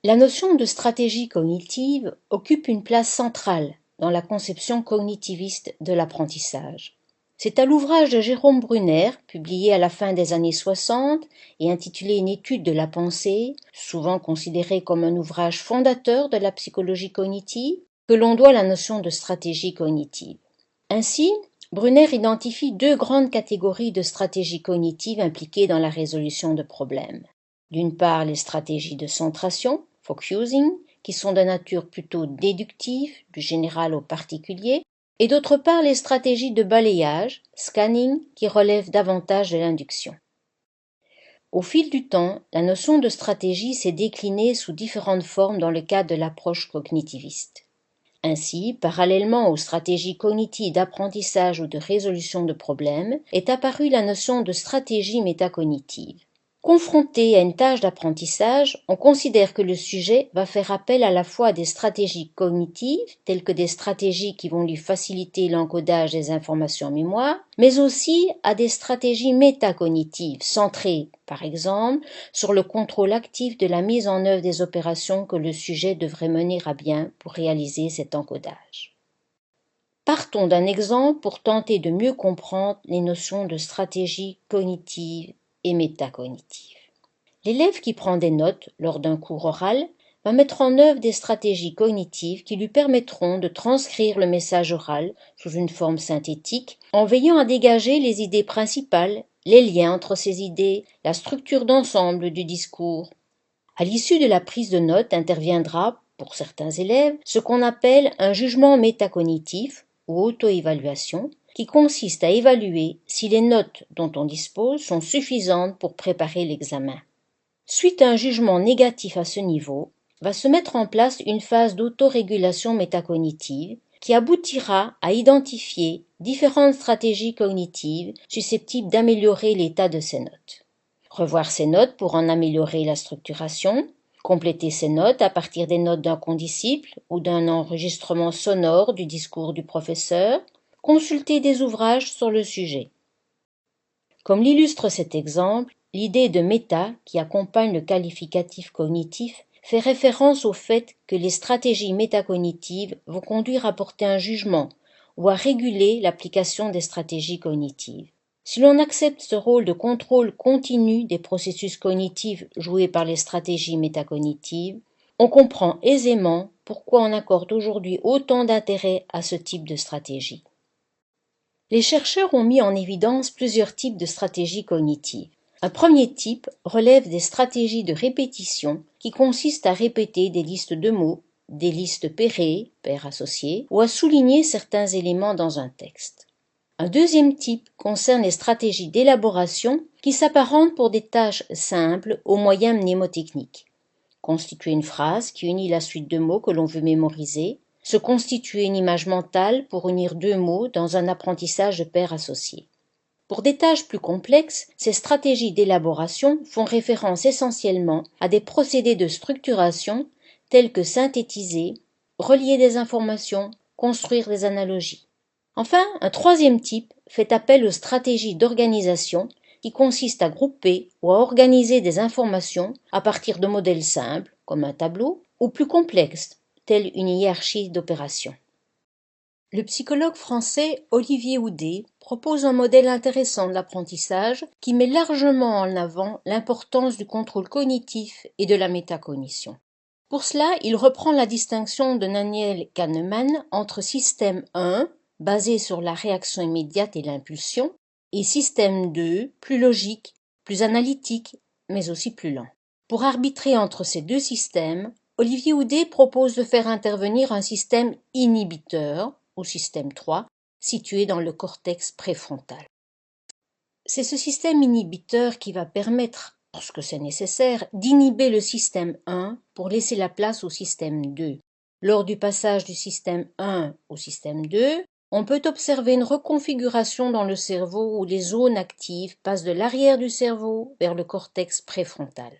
La notion de stratégie cognitive occupe une place centrale dans la conception cognitiviste de l'apprentissage. C'est à l'ouvrage de Jérôme Brunner, publié à la fin des années 60 et intitulé Une étude de la pensée, souvent considéré comme un ouvrage fondateur de la psychologie cognitive, que l'on doit la notion de stratégie cognitive. Ainsi, Brunner identifie deux grandes catégories de stratégies cognitives impliquées dans la résolution de problèmes. D'une part, les stratégies de centration, focusing, qui sont de nature plutôt déductive, du général au particulier, et d'autre part les stratégies de balayage, scanning, qui relèvent davantage de l'induction. Au fil du temps, la notion de stratégie s'est déclinée sous différentes formes dans le cadre de l'approche cognitiviste. Ainsi, parallèlement aux stratégies cognitives d'apprentissage ou de résolution de problèmes, est apparue la notion de stratégie métacognitive. Confronté à une tâche d'apprentissage, on considère que le sujet va faire appel à la fois à des stratégies cognitives, telles que des stratégies qui vont lui faciliter l'encodage des informations en mémoire, mais aussi à des stratégies métacognitives, centrées, par exemple, sur le contrôle actif de la mise en œuvre des opérations que le sujet devrait mener à bien pour réaliser cet encodage. Partons d'un exemple pour tenter de mieux comprendre les notions de stratégie cognitive et métacognitive. L'élève qui prend des notes lors d'un cours oral va mettre en œuvre des stratégies cognitives qui lui permettront de transcrire le message oral sous une forme synthétique en veillant à dégager les idées principales, les liens entre ces idées, la structure d'ensemble du discours. À l'issue de la prise de notes interviendra, pour certains élèves, ce qu'on appelle un jugement métacognitif ou auto-évaluation, qui consiste à évaluer si les notes dont on dispose sont suffisantes pour préparer l'examen. Suite à un jugement négatif à ce niveau, va se mettre en place une phase d'autorégulation métacognitive qui aboutira à identifier différentes stratégies cognitives susceptibles d'améliorer l'état de ces notes. Revoir ces notes pour en améliorer la structuration, compléter ces notes à partir des notes d'un condisciple ou d'un enregistrement sonore du discours du professeur, consulter des ouvrages sur le sujet. Comme l'illustre cet exemple, l'idée de méta qui accompagne le qualificatif cognitif fait référence au fait que les stratégies métacognitives vont conduire à porter un jugement ou à réguler l'application des stratégies cognitives. Si l'on accepte ce rôle de contrôle continu des processus cognitifs joués par les stratégies métacognitives, on comprend aisément pourquoi on accorde aujourd'hui autant d'intérêt à ce type de stratégie. Les chercheurs ont mis en évidence plusieurs types de stratégies cognitives. Un premier type relève des stratégies de répétition qui consistent à répéter des listes de mots, des listes pairées, paires associées, ou à souligner certains éléments dans un texte. Un deuxième type concerne les stratégies d'élaboration qui s'apparentent pour des tâches simples aux moyens mnémotechniques. Constituer une phrase qui unit la suite de mots que l'on veut mémoriser, se constituer une image mentale pour unir deux mots dans un apprentissage de paires associées. Pour des tâches plus complexes, ces stratégies d'élaboration font référence essentiellement à des procédés de structuration tels que synthétiser, relier des informations, construire des analogies. Enfin, un troisième type fait appel aux stratégies d'organisation qui consistent à grouper ou à organiser des informations à partir de modèles simples, comme un tableau, ou plus complexes, telle une hiérarchie d'opérations. Le psychologue français Olivier Houdet propose un modèle intéressant de l'apprentissage qui met largement en avant l'importance du contrôle cognitif et de la métacognition. Pour cela, il reprend la distinction de Daniel Kahneman entre système 1, basé sur la réaction immédiate et l'impulsion, et système 2, plus logique, plus analytique, mais aussi plus lent. Pour arbitrer entre ces deux systèmes, Olivier Houdet propose de faire intervenir un système inhibiteur, ou système 3, situé dans le cortex préfrontal. C'est ce système inhibiteur qui va permettre, lorsque c'est nécessaire, d'inhiber le système 1 pour laisser la place au système 2. Lors du passage du système 1 au système 2, on peut observer une reconfiguration dans le cerveau où les zones actives passent de l'arrière du cerveau vers le cortex préfrontal.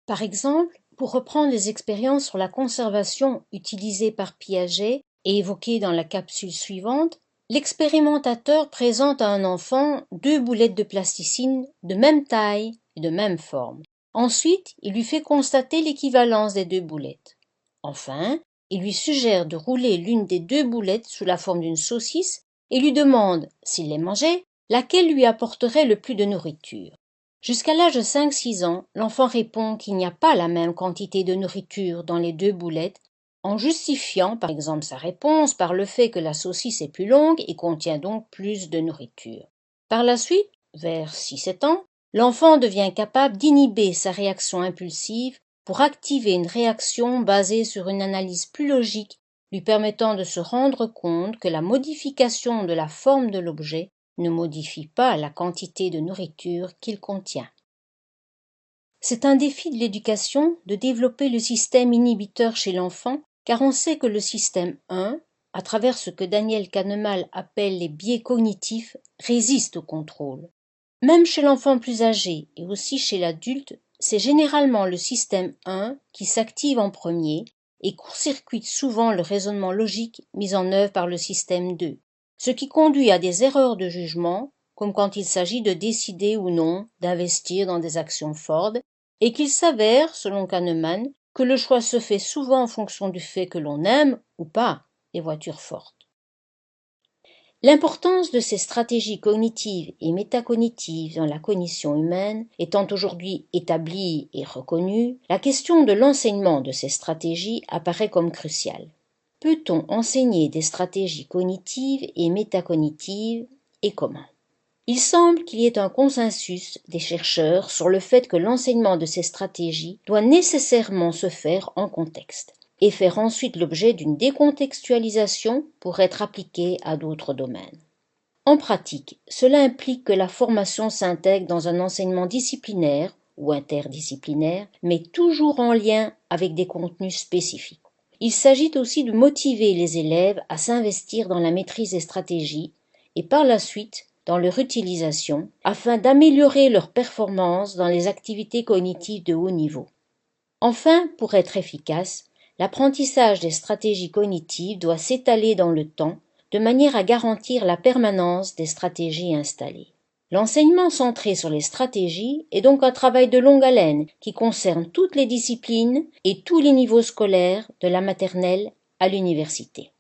Par exemple, pour reprendre les expériences sur la conservation utilisées par Piaget et évoquées dans la capsule suivante, l'expérimentateur présente à un enfant deux boulettes de plasticine de même taille et de même forme. Ensuite, il lui fait constater l'équivalence des deux boulettes. Enfin, il lui suggère de rouler l'une des deux boulettes sous la forme d'une saucisse et lui demande, s'il les mangeait, laquelle lui apporterait le plus de nourriture. Jusqu'à l'âge de 5-6 ans, l'enfant répond qu'il n'y a pas la même quantité de nourriture dans les deux boulettes, en justifiant par exemple sa réponse par le fait que la saucisse est plus longue et contient donc plus de nourriture. Par la suite, vers 6-7 ans, l'enfant devient capable d'inhiber sa réaction impulsive pour activer une réaction basée sur une analyse plus logique, lui permettant de se rendre compte que la modification de la forme de l'objet ne modifie pas la quantité de nourriture qu'il contient. C'est un défi de l'éducation de développer le système inhibiteur chez l'enfant, car on sait que le système 1, à travers ce que Daniel Kahneman appelle les biais cognitifs, résiste au contrôle. Même chez l'enfant plus âgé et aussi chez l'adulte, c'est généralement le système 1 qui s'active en premier et court-circuite souvent le raisonnement logique mis en œuvre par le système 2, ce qui conduit à des erreurs de jugement, comme quand il s'agit de décider ou non d'investir dans des actions Ford, et qu'il s'avère, selon Kahneman, que le choix se fait souvent en fonction du fait que l'on aime ou pas les voitures fortes. L'importance de ces stratégies cognitives et métacognitives dans la cognition humaine étant aujourd'hui établie et reconnue, la question de l'enseignement de ces stratégies apparaît comme cruciale. Peut-on enseigner des stratégies cognitives et métacognitives et comment? Il semble qu'il y ait un consensus des chercheurs sur le fait que l'enseignement de ces stratégies doit nécessairement se faire en contexte et faire ensuite l'objet d'une décontextualisation pour être appliquée à d'autres domaines. En pratique, cela implique que la formation s'intègre dans un enseignement disciplinaire ou interdisciplinaire, mais toujours en lien avec des contenus spécifiques. Il s'agit aussi de motiver les élèves à s'investir dans la maîtrise des stratégies et par la suite dans leur utilisation afin d'améliorer leur performance dans les activités cognitives de haut niveau. Enfin, pour être efficace, l'apprentissage des stratégies cognitives doit s'étaler dans le temps de manière à garantir la permanence des stratégies installées. L'enseignement centré sur les stratégies est donc un travail de longue haleine qui concerne toutes les disciplines et tous les niveaux scolaires, de la maternelle à l'université.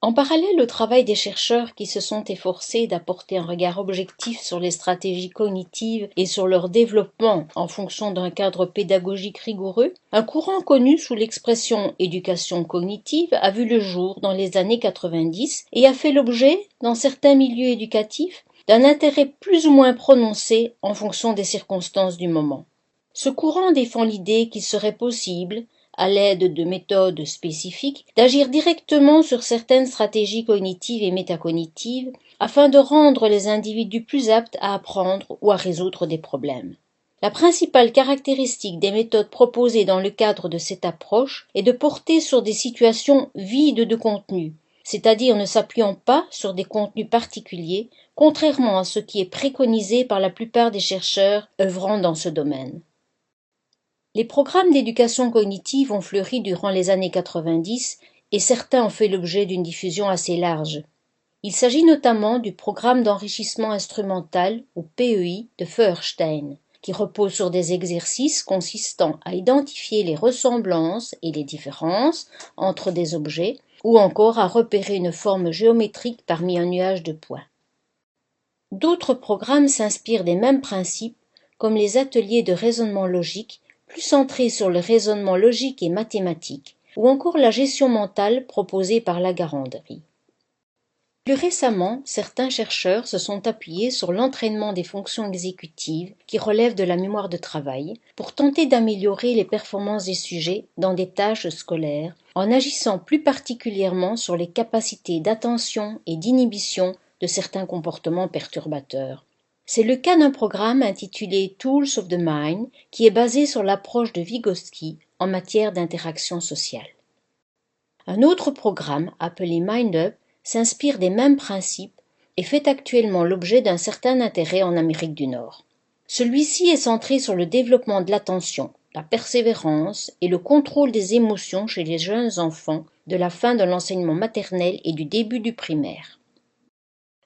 En parallèle au travail des chercheurs qui se sont efforcés d'apporter un regard objectif sur les stratégies cognitives et sur leur développement en fonction d'un cadre pédagogique rigoureux, un courant connu sous l'expression éducation cognitive a vu le jour dans les années 90 et a fait l'objet, dans certains milieux éducatifs, d'un intérêt plus ou moins prononcé en fonction des circonstances du moment. Ce courant défend l'idée qu'il serait possible, à l'aide de méthodes spécifiques, d'agir directement sur certaines stratégies cognitives et métacognitives afin de rendre les individus plus aptes à apprendre ou à résoudre des problèmes. La principale caractéristique des méthodes proposées dans le cadre de cette approche est de porter sur des situations vides de contenu, c'est-à-dire ne s'appuyant pas sur des contenus particuliers, contrairement à ce qui est préconisé par la plupart des chercheurs œuvrant dans ce domaine. Les programmes d'éducation cognitive ont fleuri durant les années 90 et certains ont fait l'objet d'une diffusion assez large. Il s'agit notamment du programme d'enrichissement instrumental ou PEI de Feuerstein, qui repose sur des exercices consistant à identifier les ressemblances et les différences entre des objets ou encore à repérer une forme géométrique parmi un nuage de points. D'autres programmes s'inspirent des mêmes principes, comme les ateliers de raisonnement logique, plus centrés sur le raisonnement logique et mathématique, ou encore la gestion mentale proposée par la Garandry. Plus récemment, certains chercheurs se sont appuyés sur l'entraînement des fonctions exécutives qui relèvent de la mémoire de travail pour tenter d'améliorer les performances des sujets dans des tâches scolaires en agissant plus particulièrement sur les capacités d'attention et d'inhibition de certains comportements perturbateurs. C'est le cas d'un programme intitulé Tools of the Mind qui est basé sur l'approche de Vygotsky en matière d'interaction sociale. Un autre programme appelé MindUp s'inspire des mêmes principes et fait actuellement l'objet d'un certain intérêt en Amérique du Nord. Celui-ci est centré sur le développement de l'attention, la persévérance et le contrôle des émotions chez les jeunes enfants de la fin de l'enseignement maternel et du début du primaire.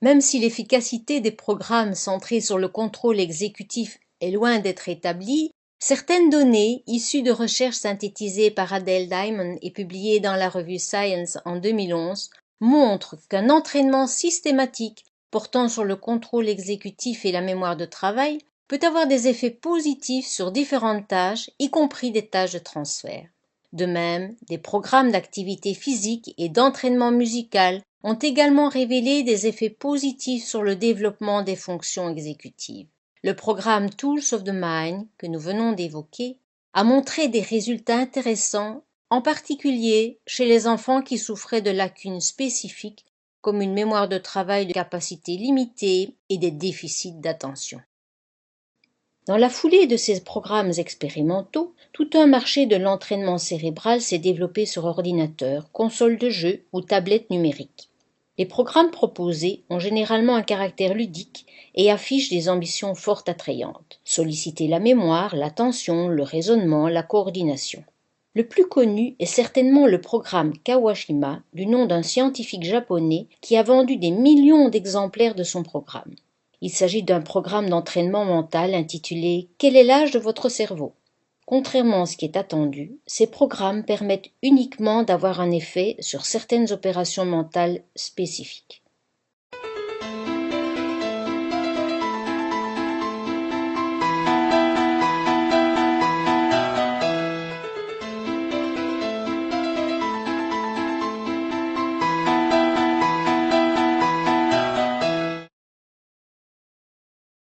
Même si l'efficacité des programmes centrés sur le contrôle exécutif est loin d'être établie, Certaines données, issues de recherches synthétisées par Adele Diamond et publiées dans la revue Science en 2011, montrent qu'un entraînement systématique portant sur le contrôle exécutif et la mémoire de travail peut avoir des effets positifs sur différentes tâches, y compris des tâches de transfert. De même, des programmes d'activité physique et d'entraînement musical ont également révélé des effets positifs sur le développement des fonctions exécutives. Le programme Tools of the Mind, que nous venons d'évoquer, a montré des résultats intéressants, en particulier chez les enfants qui souffraient de lacunes spécifiques comme une mémoire de travail de capacité limitée et des déficits d'attention. Dans la foulée de ces programmes expérimentaux, tout un marché de l'entraînement cérébral s'est développé sur ordinateur, console de jeu ou tablette numérique. Les programmes proposés ont généralement un caractère ludique et affichent des ambitions fort attrayantes. Solliciter la mémoire, l'attention, le raisonnement, la coordination. Le plus connu est certainement le programme Kawashima, du nom d'un scientifique japonais qui a vendu des millions d'exemplaires de son programme. Il s'agit d'un programme d'entraînement mental intitulé « Quel est l'âge de votre cerveau ?» Contrairement à ce qui est attendu, ces programmes permettent uniquement d'avoir un effet sur certaines opérations mentales spécifiques.